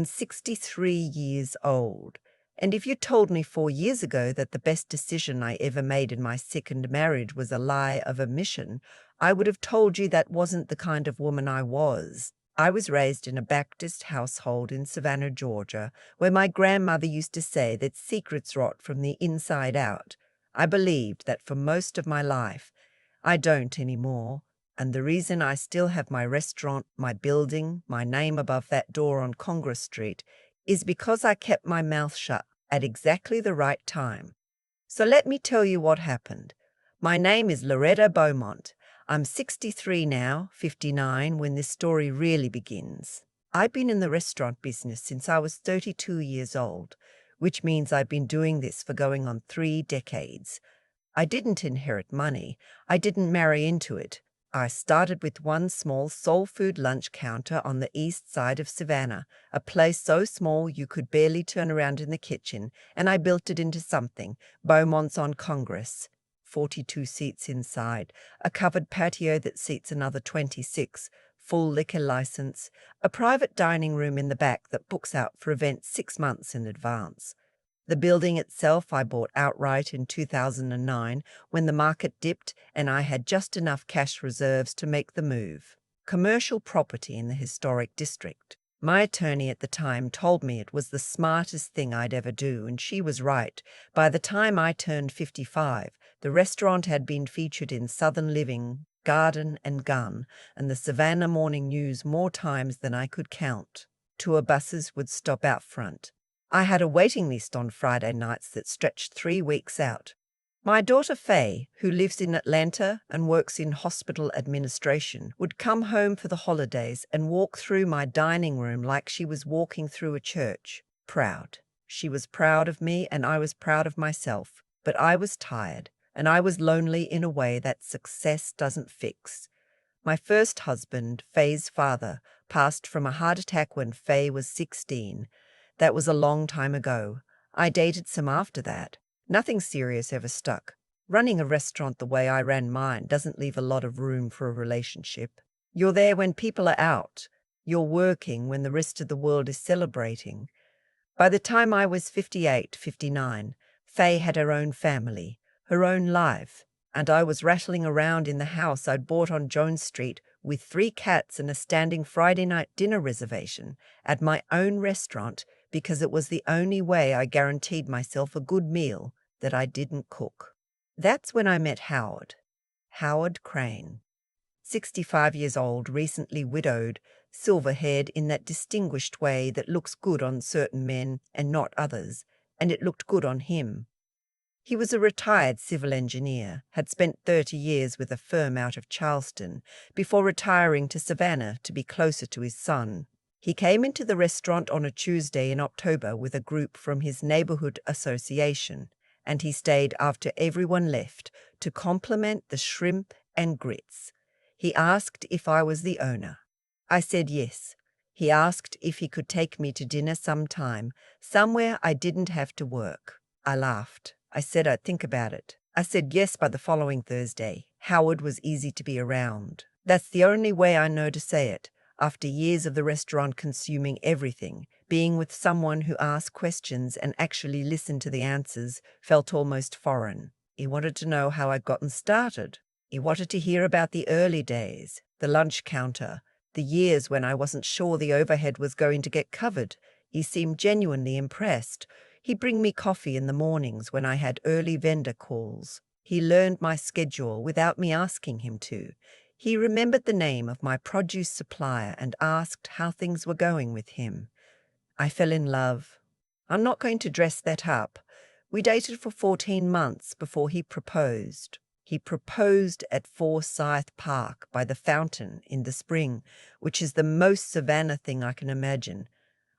I'm 63 years old, and if you told me 4 years ago that the best decision I ever made in my second marriage was a lie of omission, I would have told you that wasn't the kind of woman I was. I was raised in a Baptist household in Savannah, Georgia, where my grandmother used to say that secrets rot from the inside out. I believed that for most of my life. I don't anymore. And the reason I still have my restaurant, my building, my name above that door on Congress Street is because I kept my mouth shut at exactly the right time. So let me tell you what happened. My name is Loretta Beaumont. I'm 63 now, 59 when this story really begins. I've been in the restaurant business since I was 32 years old, which means I've been doing this for going on 3 decades. I didn't inherit money. I didn't marry into it. I started with one small soul food lunch counter on the east side of Savannah, a place so small you could barely turn around in the kitchen, and I built it into something, Beaumont's on Congress. 42 seats inside, a covered patio that seats another 26, full liquor license, a private dining room in the back that books out for events 6 months in advance. The building itself I bought outright in 2009 when the market dipped and I had just enough cash reserves to make the move. Commercial property in the historic district. My attorney at the time told me it was the smartest thing I'd ever do, and she was right. By the time I turned 55, the restaurant had been featured in Southern Living, Garden and Gun, and the Savannah Morning News more times than I could count. Tour buses would stop out front. I had a waiting list on Friday nights that stretched 3 weeks out. My daughter Faye, who lives in Atlanta and works in hospital administration, would come home for the holidays and walk through my dining room like she was walking through a church. Proud. She was proud of me and I was proud of myself. But I was tired, and I was lonely in a way that success doesn't fix. My first husband, Faye's father, passed from a heart attack when Faye was 16. That was a long time ago. I dated some after that. Nothing serious ever stuck. Running a restaurant the way I ran mine doesn't leave a lot of room for a relationship. You're there when people are out. You're working when the rest of the world is celebrating. By the time I was 58, 59, Faye had her own family, her own life, and I was rattling around in the house I'd bought on Jones Street with 3 cats and a standing Friday night dinner reservation at my own restaurant because it was the only way I guaranteed myself a good meal that I didn't cook. That's when I met Howard. Howard Crane. 65 years old, recently widowed, silver-haired in that distinguished way that looks good on certain men and not others, and it looked good on him. He was a retired civil engineer, had spent 30 years with a firm out of Charleston, before retiring to Savannah to be closer to his son. He came into the restaurant on a Tuesday in October with a group from his neighborhood association, and he stayed after everyone left to compliment the shrimp and grits. He asked if I was the owner. I said yes. He asked if he could take me to dinner sometime, somewhere I didn't have to work. I laughed. I said I'd think about it. I said yes by the following Thursday. Howard was easy to be around. That's the only way I know to say it. After years of the restaurant consuming everything, being with someone who asked questions and actually listened to the answers felt almost foreign. He wanted to know how I'd gotten started. He wanted to hear about the early days, the lunch counter, the years when I wasn't sure the overhead was going to get covered. He seemed genuinely impressed. He'd bring me coffee in the mornings when I had early vendor calls. He learned my schedule without me asking him to. He remembered the name of my produce supplier and asked how things were going with him. I fell in love. I'm not going to dress that up. We dated for 14 months before he proposed. He proposed at Forsyth Park by the fountain in the spring, which is the most Savannah thing I can imagine.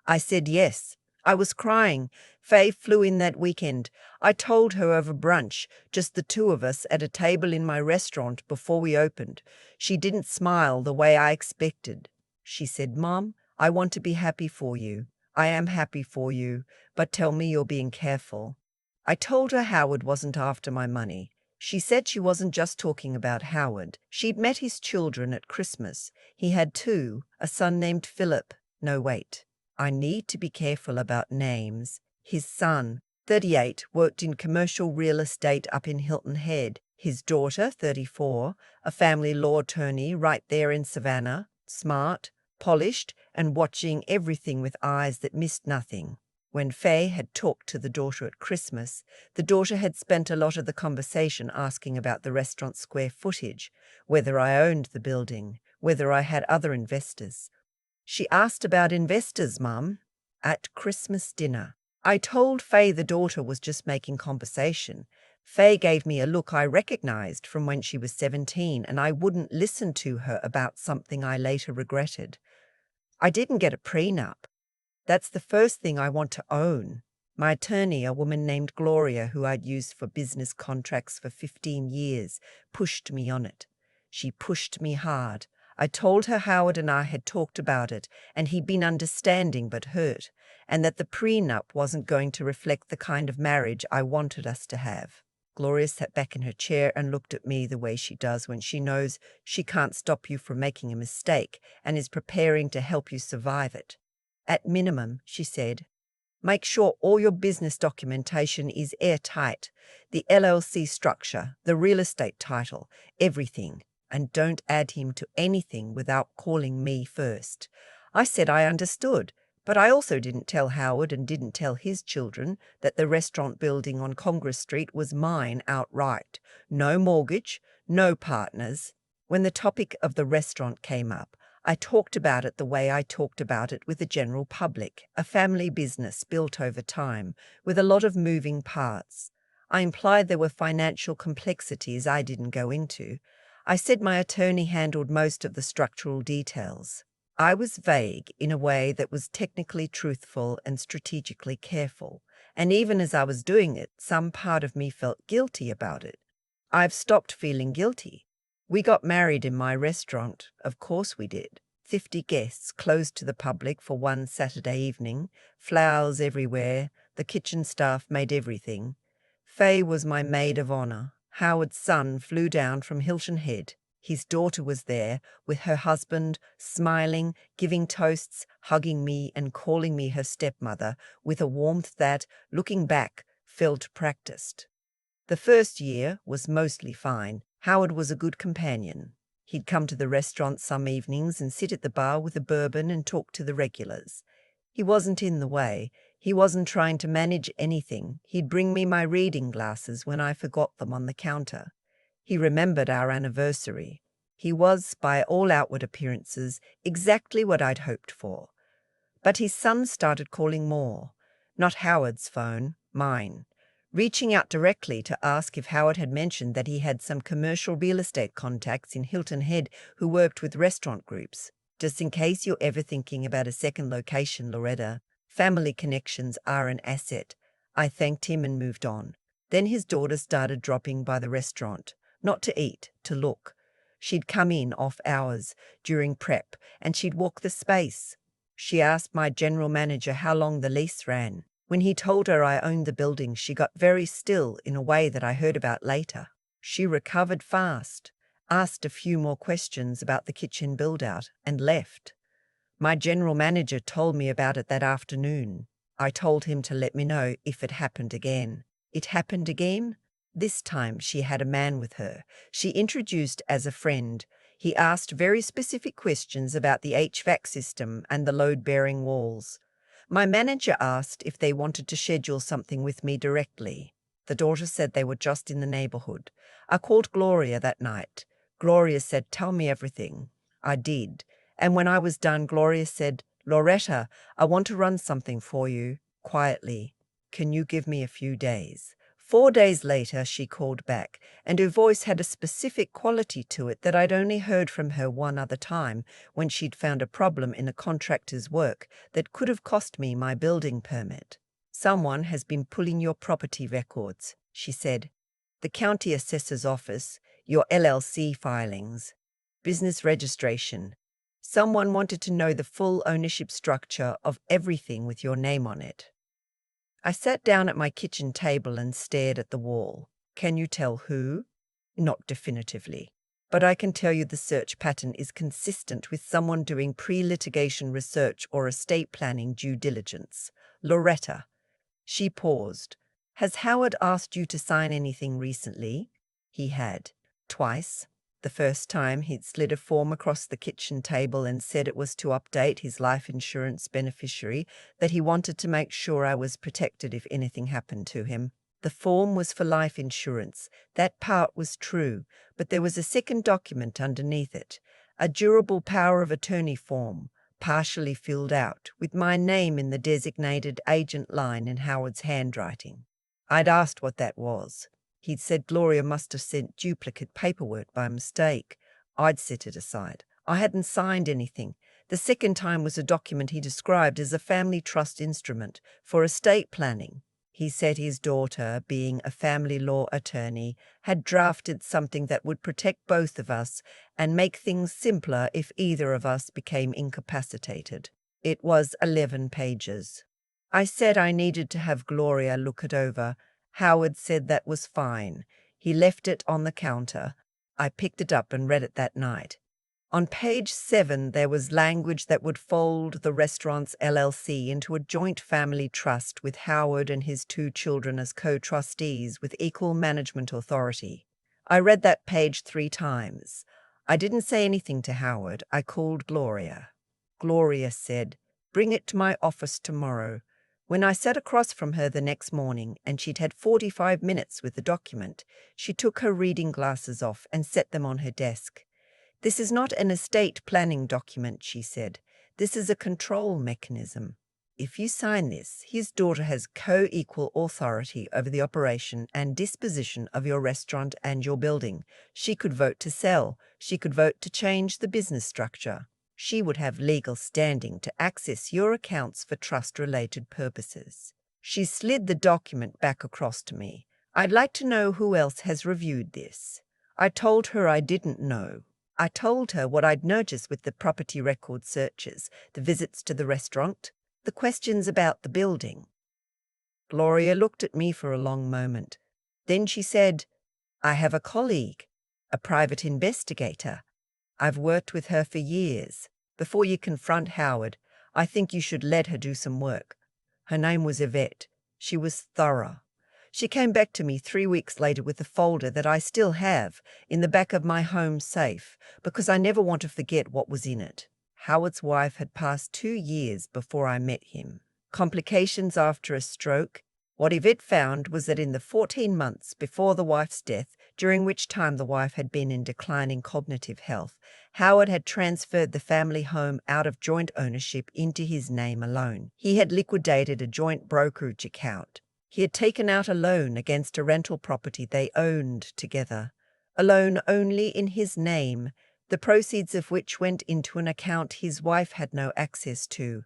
I said yes. I was crying. Faye flew in that weekend. I told her over brunch, just the two of us at a table in my restaurant before we opened. She didn't smile the way I expected. She said, "Mom, I want to be happy for you. I am happy for you, but tell me you're being careful." I told her Howard wasn't after my money. She said she wasn't just talking about Howard. She'd met his children at Christmas. He had 2, a son named Philip. No, wait. I need to be careful about names. His son, 38, worked in commercial real estate up in Hilton Head. His daughter, 34, a family law attorney right there in Savannah, smart, polished, and watching everything with eyes that missed nothing. When Faye had talked to the daughter at Christmas, the daughter had spent a lot of the conversation asking about the restaurant's square footage, whether I owned the building, whether I had other investors. She asked about investors, Mum, at Christmas dinner. I told Faye the daughter was just making conversation. Faye gave me a look I recognized from when she was 17, and I wouldn't listen to her about something I later regretted. I didn't get a prenup. That's the first thing I want to own. My attorney, a woman named Gloria, who I'd used for business contracts for 15 years, pushed me on it. She pushed me hard. I told her Howard and I had talked about it, and he'd been understanding but hurt, and that the prenup wasn't going to reflect the kind of marriage I wanted us to have. Gloria sat back in her chair and looked at me the way she does when she knows she can't stop you from making a mistake and is preparing to help you survive it. At minimum, she said, make sure all your business documentation is airtight, the LLC structure, the real estate title, everything, and don't add him to anything without calling me first. I said I understood, but I also didn't tell Howard and didn't tell his children that the restaurant building on Congress Street was mine outright. No mortgage, no partners. When the topic of the restaurant came up, I talked about it the way I talked about it with the general public, a family business built over time, with a lot of moving parts. I implied there were financial complexities I didn't go into. I said my attorney handled most of the structural details. I was vague in a way that was technically truthful and strategically careful, and even as I was doing it, some part of me felt guilty about it. I've stopped feeling guilty. We got married in my restaurant. Of course we did. 50 guests, closed to the public for one Saturday evening, flowers everywhere, the kitchen staff made everything. Faye was my maid of honor. Howard's son flew down from Hilton Head. His daughter was there, with her husband, smiling, giving toasts, hugging me and calling me her stepmother, with a warmth that, looking back, felt practiced. The first year was mostly fine. Howard was a good companion. He'd come to the restaurant some evenings and sit at the bar with a bourbon and talk to the regulars. He wasn't in the way. He wasn't trying to manage anything. He'd bring me my reading glasses when I forgot them on the counter. He remembered our anniversary. He was, by all outward appearances, exactly what I'd hoped for. But his son started calling more. Not Howard's phone, mine. Reaching out directly to ask if Howard had mentioned that he had some commercial real estate contacts in Hilton Head who worked with restaurant groups. Just in case you're ever thinking about a second location, Loretta, family connections are an asset. I thanked him and moved on. Then his daughter started dropping by the restaurant, not to eat, to look. She'd come in off hours during prep, and she'd walk the space. She asked my general manager how long the lease ran. When he told her I owned the building, she got very still in a way that I heard about later. She recovered fast, asked a few more questions about the kitchen build-out, and left. My general manager told me about it that afternoon. I told him to let me know if it happened again. It happened again? This time she had a man with her. She introduced as a friend. He asked very specific questions about the HVAC system and the load-bearing walls. My manager asked if they wanted to schedule something with me directly. The daughter said they were just in the neighborhood. I called Gloria that night. Gloria said, "Tell me everything." I did. And when I was done, Gloria said, "Loretta, I want to run something for you, quietly. Can you give me a few days?" 4 days later, she called back, and her voice had a specific quality to it that I'd only heard from her one other time, when she'd found a problem in a contractor's work that could have cost me my building permit. "Someone has been pulling your property records," she said. "The county assessor's office, your LLC filings, business registration. Someone wanted to know the full ownership structure of everything with your name on it." I sat down at my kitchen table and stared at the wall. "Can you tell who?" "Not definitively." but I can tell you the search pattern is consistent with someone doing pre-litigation research or estate planning due diligence. Loretta. She paused. Has Howard asked you to sign anything recently? He had. Twice. The first time, he'd slid a form across the kitchen table and said it was to update his life insurance beneficiary, that he wanted to make sure I was protected if anything happened to him. The form was for life insurance. That part was true, but there was a second document underneath it, a durable power of attorney form, partially filled out, with my name in the designated agent line in Howard's handwriting. I'd asked what that was. He'd said Gloria must have sent duplicate paperwork by mistake. I'd set it aside. I hadn't signed anything. The second time was a document he described as a family trust instrument for estate planning. He said his daughter, being a family law attorney, had drafted something that would protect both of us and make things simpler if either of us became incapacitated. It was 11 pages. I said I needed to have Gloria look it over. Howard said that was fine. He left it on the counter. I picked it up and read it that night. On page 7, there was language that would fold the restaurant's LLC into a joint family trust with Howard and his 2 children as co-trustees with equal management authority. I read that page 3 times. I didn't say anything to Howard. I called Gloria. Gloria said, "Bring it to my office tomorrow." When I sat across from her the next morning, and she'd had 45 minutes with the document, she took her reading glasses off and set them on her desk. "This is not an estate planning document," she said. "This is a control mechanism. If you sign this, his daughter has co-equal authority over the operation and disposition of your restaurant and your building. She could vote to sell. She could vote to change the business structure. She would have legal standing to access your accounts for trust-related purposes." She slid the document back across to me. "I'd like to know who else has reviewed this." I told her I didn't know. I told her what I'd noticed with the property record searches, the visits to the restaurant, the questions about the building. Gloria looked at me for a long moment. Then she said, "I have a colleague, a private investigator. I've worked with her for years. Before you confront Howard, I think you should let her do some work." Her name was Yvette. She was thorough. She came back to me 3 weeks later with a folder that I still have in the back of my home safe, because I never want to forget what was in it. Howard's wife had passed 2 years before I met him. Complications after a stroke. What Yvette found was that in the 14 months before the wife's death, during which time the wife had been in declining cognitive health, Howard had transferred the family home out of joint ownership into his name alone. He had liquidated a joint brokerage account. He had taken out a loan against a rental property they owned together, a loan only in his name, the proceeds of which went into an account his wife had no access to.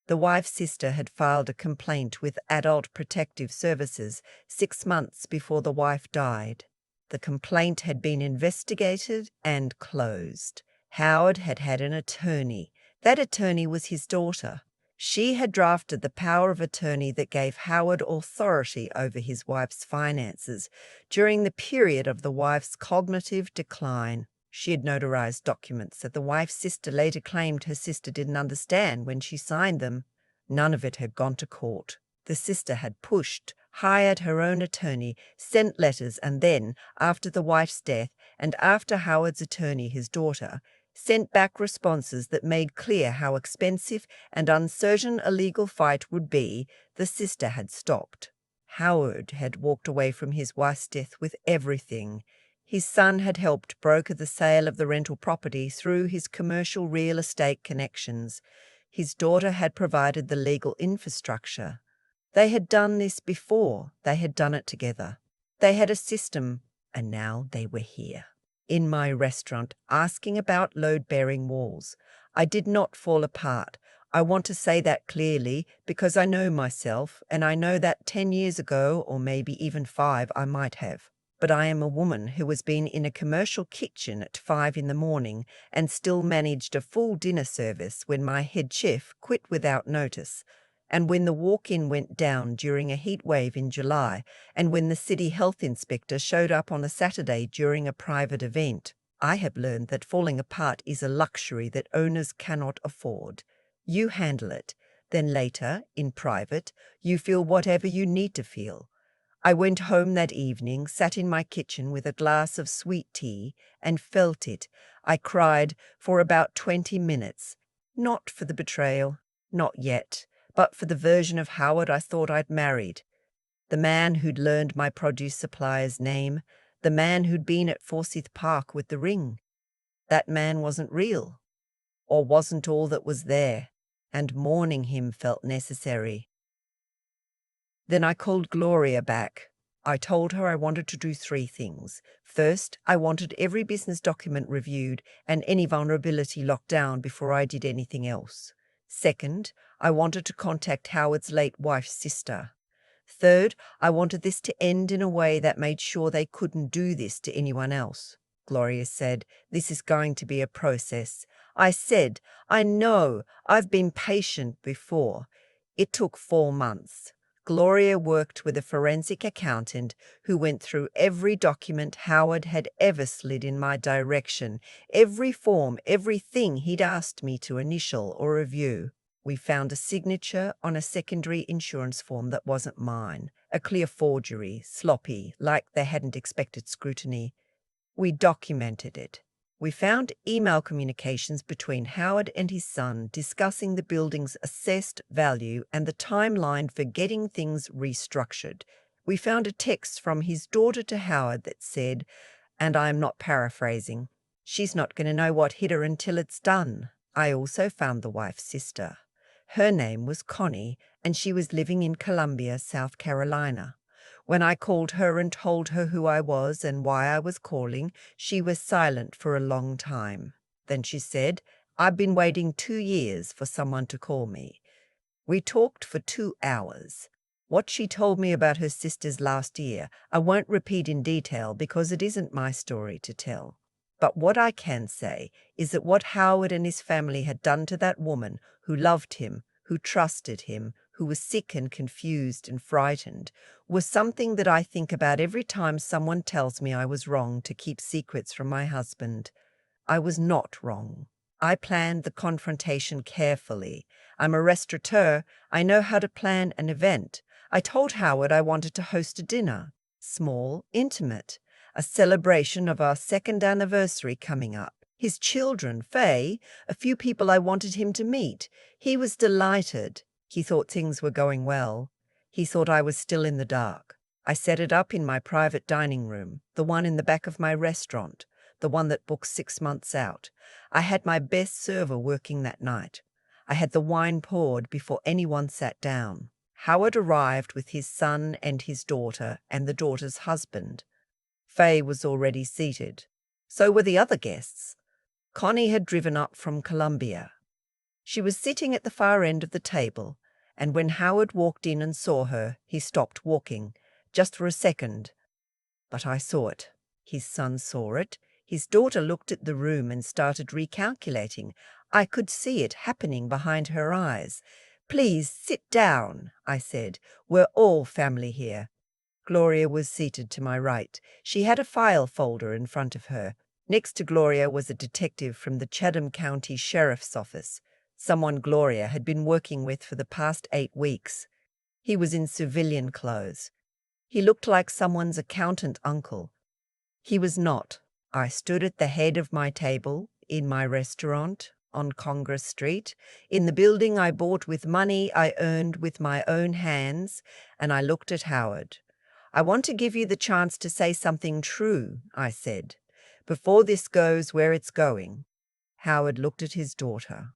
The wife's sister had filed a complaint with Adult Protective Services 6 months before the wife died. The complaint had been investigated and closed. Howard had had an attorney. That attorney was his daughter. She had drafted the power of attorney that gave Howard authority over his wife's finances during the period of the wife's cognitive decline. She had notarized documents that the wife's sister later claimed her sister didn't understand when she signed them. None of it had gone to court. The sister had pushed, hired her own attorney, sent letters, and then, after the wife's death and after Howard's attorney, his daughter, sent back responses that made clear how expensive and uncertain a legal fight would be, the sister had stopped. Howard had walked away from his wife's death with everything. His son had helped broker the sale of the rental property through his commercial real estate connections. His daughter had provided the legal infrastructure. They had done this before. They had done it together. They had a system, and now they were here, in my restaurant, asking about load-bearing walls. I did not fall apart. I want to say that clearly because I know myself, and I know that 10 years ago, or maybe even 5, I might have. But I am a woman who has been in a commercial kitchen at 5 in the morning and still managed a full dinner service when my head chef quit without notice, and when the walk-in went down during a heat wave in July, and when the city health inspector showed up on a Saturday during a private event. I have learned that falling apart is a luxury that owners cannot afford. You handle it. Then later, in private, you feel whatever you need to feel. I went home that evening, sat in my kitchen with a glass of sweet tea, and felt it. I cried for about 20 minutes. Not for the betrayal, not yet, but for the version of Howard I thought I'd married. The man who'd learned my produce supplier's name, the man who'd been at Forsyth Park with the ring. That man wasn't real, or wasn't all that was there, and mourning him felt necessary. Then I called Gloria back. I told her I wanted to do 3 things. First, I wanted every business document reviewed and any vulnerability locked down before I did anything else. Second, I wanted to contact Howard's late wife's sister. Third, I wanted this to end in a way that made sure they couldn't do this to anyone else. Gloria said, "This is going to be a process." I said, "I know, I've been patient before." It took 4 months. Gloria worked with a forensic accountant who went through every document Howard had ever slid in my direction, every form, everything he'd asked me to initial or review. We found a signature on a secondary insurance form that wasn't mine, a clear forgery, sloppy, like they hadn't expected scrutiny. We documented it. We found email communications between Howard and his son discussing the building's assessed value and the timeline for getting things restructured. We found a text from his daughter to Howard that said, and I am not paraphrasing, "She's not going to know what hit her until it's done." I also found the wife's sister. Her name was Connie, and she was living in Columbia, South Carolina. When I called her and told her who I was and why I was calling, she was silent for a long time. Then she said, "I've been waiting 2 years for someone to call me." We talked for 2 hours. What she told me about her sisters last year, I won't repeat in detail because it isn't my story to tell. But what I can say is that what Howard and his family had done to that woman who loved him, who trusted him, who was sick and confused and frightened, was something that I think about every time someone tells me I was wrong to keep secrets from my husband. I was not wrong. I planned the confrontation carefully. I'm a restaurateur. I know how to plan an event. I told Howard I wanted to host a dinner, small, intimate, a celebration of our 2nd anniversary coming up. His children, Faye, a few people I wanted him to meet. He was delighted. He thought things were going well. He thought I was still in the dark. I set it up in my private dining room, the one in the back of my restaurant, the one that books 6 months out. I had my best server working that night. I had the wine poured before anyone sat down. Howard arrived with his son and his daughter and the daughter's husband. Faye was already seated. So were the other guests. Connie had driven up from Columbia. She was sitting at the far end of the table, and when Howard walked in and saw her, he stopped walking, just for a second. But I saw it. His son saw it. His daughter looked at the room and started recalculating. I could see it happening behind her eyes. "Please sit down," I said. "We're all family here." Gloria was seated to my right. She had a file folder in front of her. Next to Gloria was a detective from the Chatham County Sheriff's Office, someone Gloria had been working with for the past 8 weeks. He was in civilian clothes. He looked like someone's accountant uncle. He was not. I stood at the head of my table, in my restaurant, on Congress Street, in the building I bought with money I earned with my own hands, and I looked at Howard. "I want to give you the chance to say something true," I said, "before this goes where it's going." Howard looked at his daughter.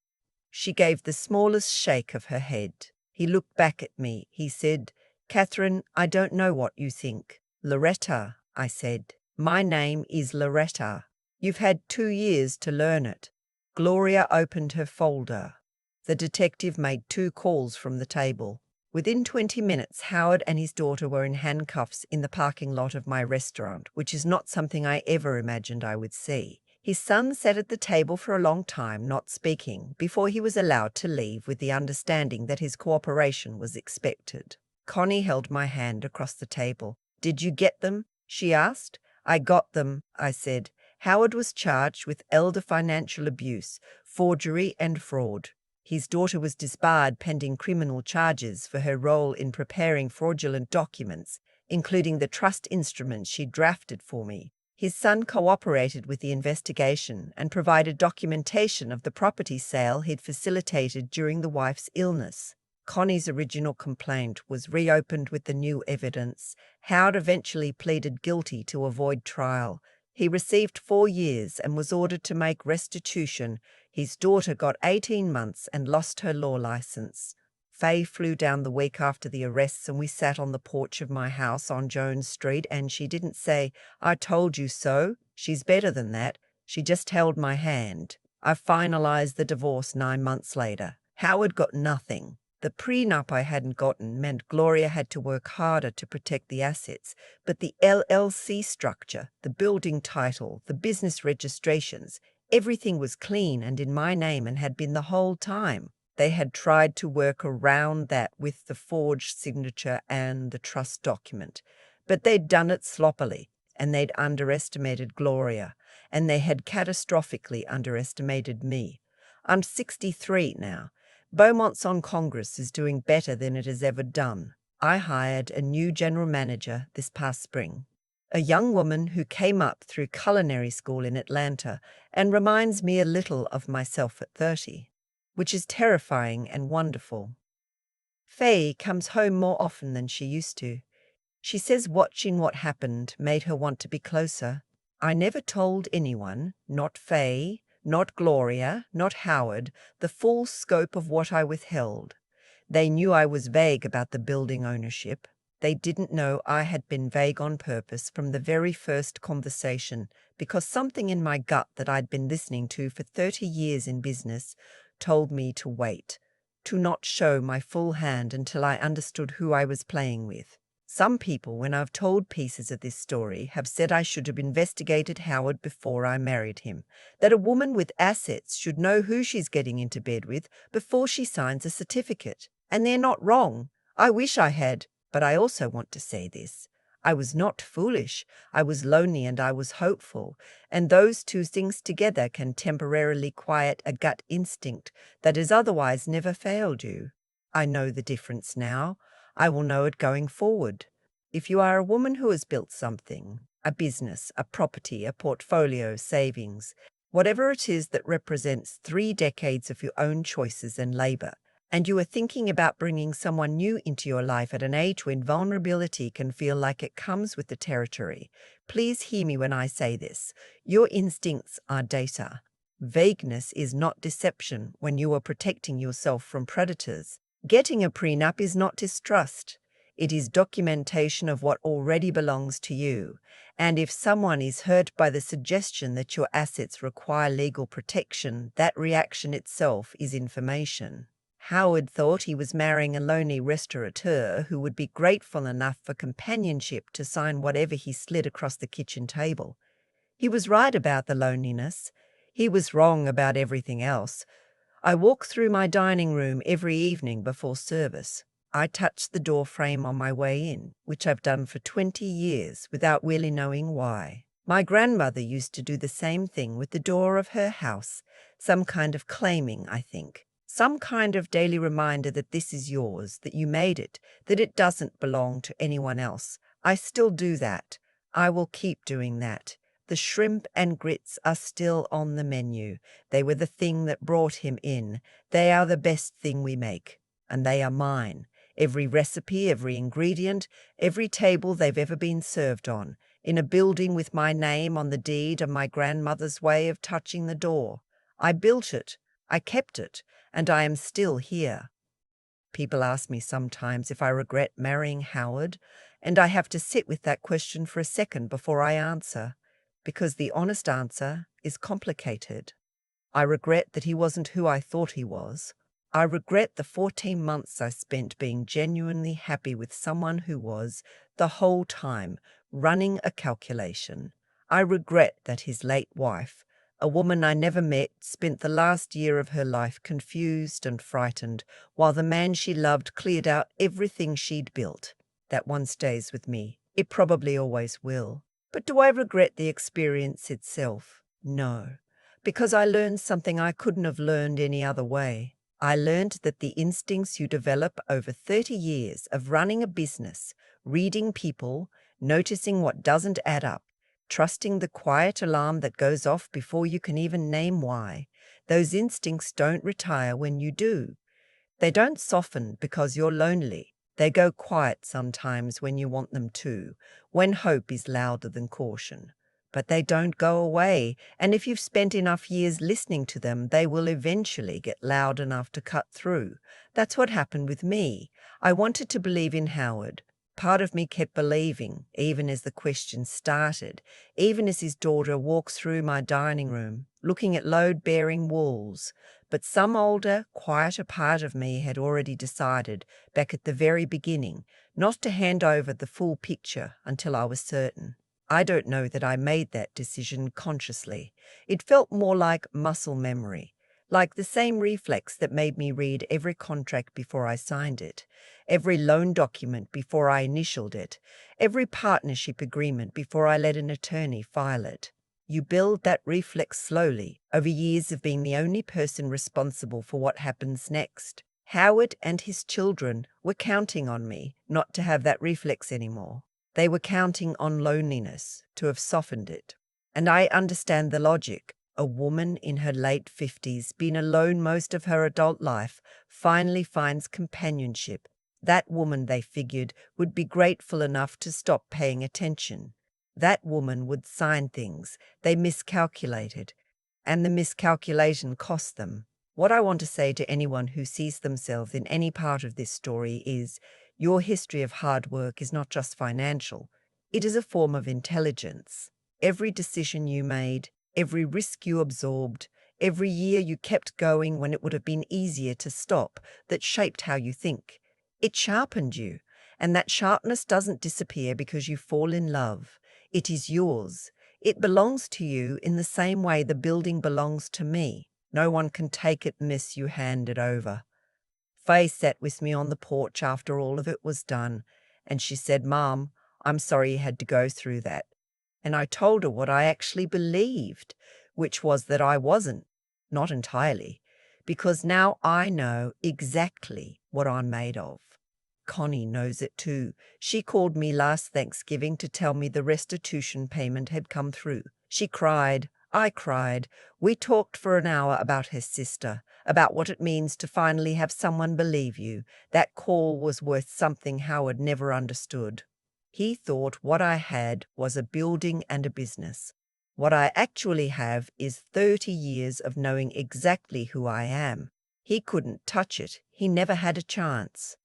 She gave the smallest shake of her head. He looked back at me. He said, "Catherine, I don't know what you think." "Loretta," I said. "My name is Loretta. You've had 2 years to learn it." Gloria opened her folder. The detective made 2 calls from the table. Within 20 minutes, Howard and his daughter were in handcuffs in the parking lot of my restaurant, which is not something I ever imagined I would see. His son sat at the table for a long time, not speaking, before he was allowed to leave with the understanding that his cooperation was expected. Connie held my hand across the table. "Did you get them?" she asked. "I got them," I said. Howard was charged with elder financial abuse, forgery, and fraud. His daughter was disbarred pending criminal charges for her role in preparing fraudulent documents, including the trust instruments she drafted for me. His son cooperated with the investigation and provided documentation of the property sale he'd facilitated during the wife's illness. Connie's original complaint was reopened with the new evidence. Howard eventually pleaded guilty to avoid trial. He received 4 years and was ordered to make restitution. His daughter got 18 months and lost her law license. Faye flew down the week after the arrests and we sat on the porch of my house on Jones Street, and she didn't say, "I told you so." She's better than that. She just held my hand. I finalized the divorce 9 months later. Howard got nothing. The prenup I hadn't gotten meant Gloria had to work harder to protect the assets, but the LLC structure, the building title, the business registrations, everything was clean and in my name and had been the whole time. They had tried to work around that with the forged signature and the trust document, but they'd done it sloppily, and they'd underestimated Gloria, and they had catastrophically underestimated me. I'm 63 now. Beaumont's on Congress is doing better than it has ever done. I hired a new general manager this past spring, a young woman who came up through culinary school in Atlanta and reminds me a little of myself at 30, which is terrifying and wonderful. Faye comes home more often than she used to. She says watching what happened made her want to be closer. I never told anyone, not Faye, not Gloria, not Howard, the full scope of what I withheld. They knew I was vague about the building ownership. They didn't know I had been vague on purpose from the very first conversation, because something in my gut that I'd been listening to for 30 years in business told me to wait, to not show my full hand until I understood who I was playing with. Some people, when I've told pieces of this story, have said I should have investigated Howard before I married him, that a woman with assets should know who she's getting into bed with before she signs a certificate. And they're not wrong. I wish I had, but I also want to say this. I was not foolish. I was lonely and I was hopeful, and those two things together can temporarily quiet a gut instinct that has otherwise never failed you. I know the difference now. I will know it going forward. If you are a woman who has built something, a business, a property, a portfolio, savings, whatever it is that represents 3 decades of your own choices and labor, and you are thinking about bringing someone new into your life at an age when vulnerability can feel like it comes with the territory, please hear me when I say this. Your instincts are data. Vagueness is not deception when you are protecting yourself from predators. Getting a prenup is not distrust. It is documentation of what already belongs to you. And if someone is hurt by the suggestion that your assets require legal protection, that reaction itself is information. Howard thought he was marrying a lonely restaurateur who would be grateful enough for companionship to sign whatever he slid across the kitchen table. He was right about the loneliness. He was wrong about everything else. I walk through my dining room every evening before service. I touch the door frame on my way in, which I've done for 20 years without really knowing why. My grandmother used to do the same thing with the door of her house, some kind of claiming, I think. Some kind of daily reminder that this is yours, that you made it, that it doesn't belong to anyone else. I still do that. I will keep doing that. The shrimp and grits are still on the menu. They were the thing that brought him in. They are the best thing we make, and they are mine. Every recipe, every ingredient, every table they've ever been served on, in a building with my name on the deed of my grandmother's way of touching the door. I built it, I kept it, and I am still here. People ask me sometimes if I regret marrying Howard, and I have to sit with that question for a second before I answer, because the honest answer is complicated. I regret that he wasn't who I thought he was. I regret the 14 months I spent being genuinely happy with someone who was, the whole time, running a calculation. I regret that his late wife, a woman I never met, spent the last year of her life confused and frightened, while the man she loved cleared out everything she'd built. That one stays with me. It probably always will. But do I regret the experience itself? No, because I learned something I couldn't have learned any other way. I learned that the instincts you develop over 30 years of running a business, reading people, noticing what doesn't add up, trusting the quiet alarm that goes off before you can even name why, those instincts don't retire when you do. They don't soften because you're lonely. They go quiet sometimes when you want them to, when hope is louder than caution. But they don't go away, and if you've spent enough years listening to them, they will eventually get loud enough to cut through. That's what happened with me. I wanted to believe in Howard. Part of me kept believing, even as the questions started, even as his daughter walked through my dining room, looking at load-bearing walls. But some older, quieter part of me had already decided, back at the very beginning, not to hand over the full picture until I was certain. I don't know that I made that decision consciously. It felt more like muscle memory, like the same reflex that made me read every contract before I signed it, every loan document before I initialed it, every partnership agreement before I let an attorney file it. You build that reflex slowly over years of being the only person responsible for what happens next. Howard and his children were counting on me not to have that reflex anymore. They were counting on loneliness to have softened it. And I understand the logic. A woman in her late 50s, been alone most of her adult life, finally finds companionship. That woman, they figured, would be grateful enough to stop paying attention. That woman would sign things. They miscalculated, and the miscalculation cost them. What I want to say to anyone who sees themselves in any part of this story is, your history of hard work is not just financial. It is a form of intelligence. Every decision you made, every risk you absorbed, every year you kept going when it would have been easier to stop, that shaped how you think. It sharpened you, and that sharpness doesn't disappear because you fall in love. It is yours. It belongs to you in the same way the building belongs to me. No one can take it unless you hand it over. Faye sat with me on the porch after all of it was done, and she said, "Mom, I'm sorry you had to go through that." And I told her what I actually believed, which was that I wasn't, not entirely, because now I know exactly what I'm made of. Connie knows it too. She called me last Thanksgiving to tell me the restitution payment had come through. She cried. I cried. We talked for an hour about her sister, about what it means to finally have someone believe you. That call was worth something Howard never understood. He thought what I had was a building and a business. What I actually have is 30 years of knowing exactly who I am. He couldn't touch it. He never had a chance.